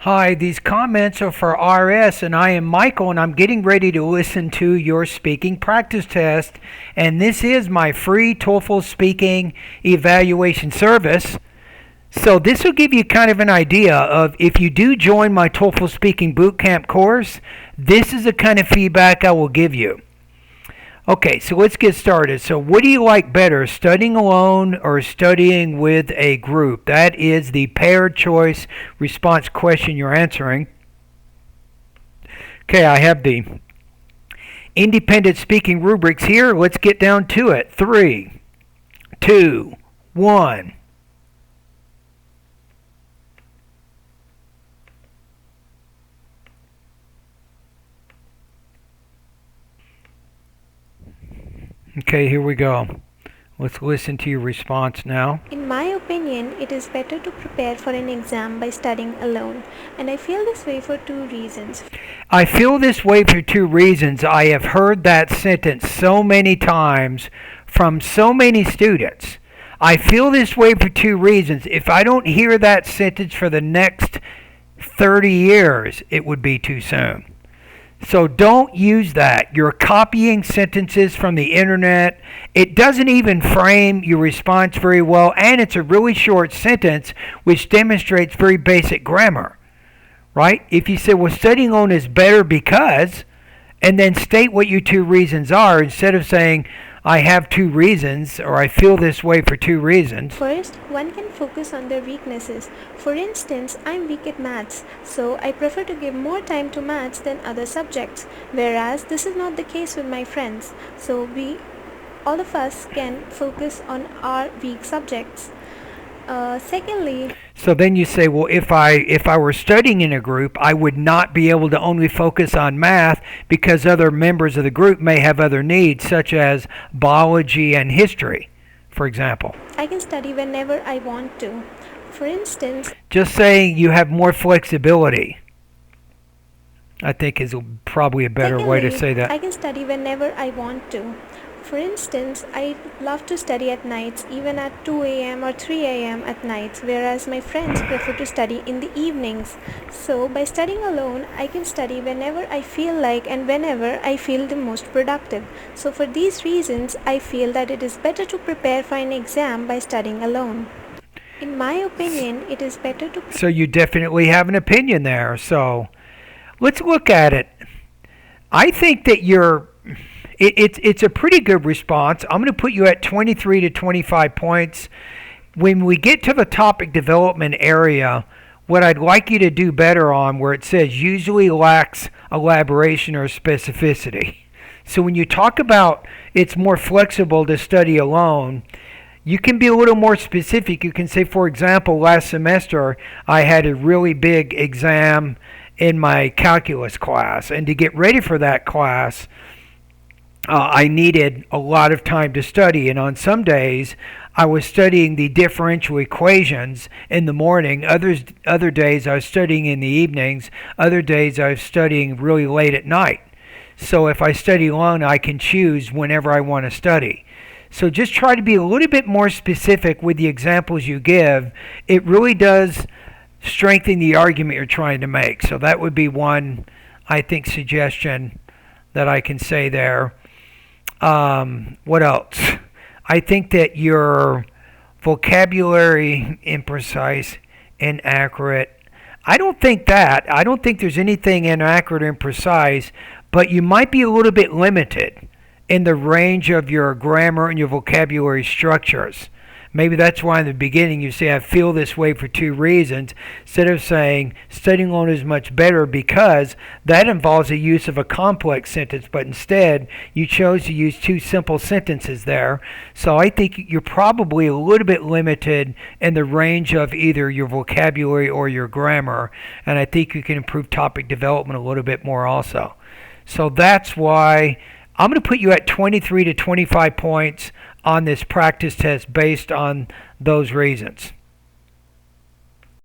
Hi, these comments are for RS, and I am Michael, and I'm getting ready to listen to your speaking practice test. And this is my free TOEFL speaking evaluation service. So, this will give you kind of an idea of if you do join my TOEFL speaking bootcamp course, this is the kind of feedback I will give you. Okay, so let's get started. So, what do you like better, studying alone or studying with a group? That is the paired choice response question you're answering. Okay, I have the independent speaking rubrics here. Let's get down to it. 3, 2, 1. Okay, here we go. Let's listen to your response now. In my opinion, it is better to prepare for an exam by studying alone, and I feel this way for two reasons. I feel this way for two reasons. I have heard that sentence so many times from so many students. I feel this way for two reasons. If I don't hear that sentence for the next 30 years, it would be too soon. So don't use that. You're copying sentences from the internet. It doesn't even frame your response very well, and it's a really short sentence which demonstrates very basic grammar, right? If you say, well, studying alone is better because, and then state what your two reasons are instead of saying, I have two reasons or I feel this way for two reasons. First, one can focus on their weaknesses. For instance, I'm weak at maths, so I prefer to give more time to maths than other subjects, whereas this is not the case with my friends. So all of us can focus on our weak subjects. Secondly, So then you say, well, if I were studying in a group, I would not be able to only focus on math because other members of the group may have other needs, such as biology and history, for example. I can study whenever I want to. For instance, Just saying you have more flexibility, I think is probably a better way to say that. I can study whenever I want to. For instance, I love to study at nights, even at 2 a.m. or 3 a.m. at nights, whereas my friends prefer to study in the evenings. So, by studying alone, I can study whenever I feel like and whenever I feel the most productive. So, for these reasons, I feel that it is better to prepare for an exam by studying alone. In my opinion, it is better to. So you definitely have an opinion there. So let's look at it. I think that it's a pretty good response. I'm going to put you at 23 to 25 points. When we get to the topic development area, what I'd like you to do better on where it says usually lacks elaboration or specificity. So when you talk about it's more flexible to study alone, you can be a little more specific. You can say, for example, last semester I had a really big exam in my calculus class, and to get ready for that class, I needed a lot of time to study, and on some days I was studying the differential equations in the morning. Other days I was studying in the evenings. Other days I was studying really late at night. So if I study alone, I can choose whenever I want to study. So just try to be a little bit more specific with the examples you give. It really does strengthen the argument you're trying to make. So that would be one, I think, suggestion that I can say there. What else? I think that your vocabulary imprecise, inaccurate. I don't think there's anything inaccurate or imprecise, but you might be a little bit limited in the range of your grammar and your vocabulary structures. Maybe that's why in the beginning you say, I feel this way for two reasons, instead of saying studying alone is much better because that involves the use of a complex sentence, but instead you chose to use two simple sentences there. So I think you're probably a little bit limited in the range of either your vocabulary or your grammar, and I think you can improve topic development a little bit more also. So that's why I'm going to put you at 23 to 25 points on this practice test based on those reasons.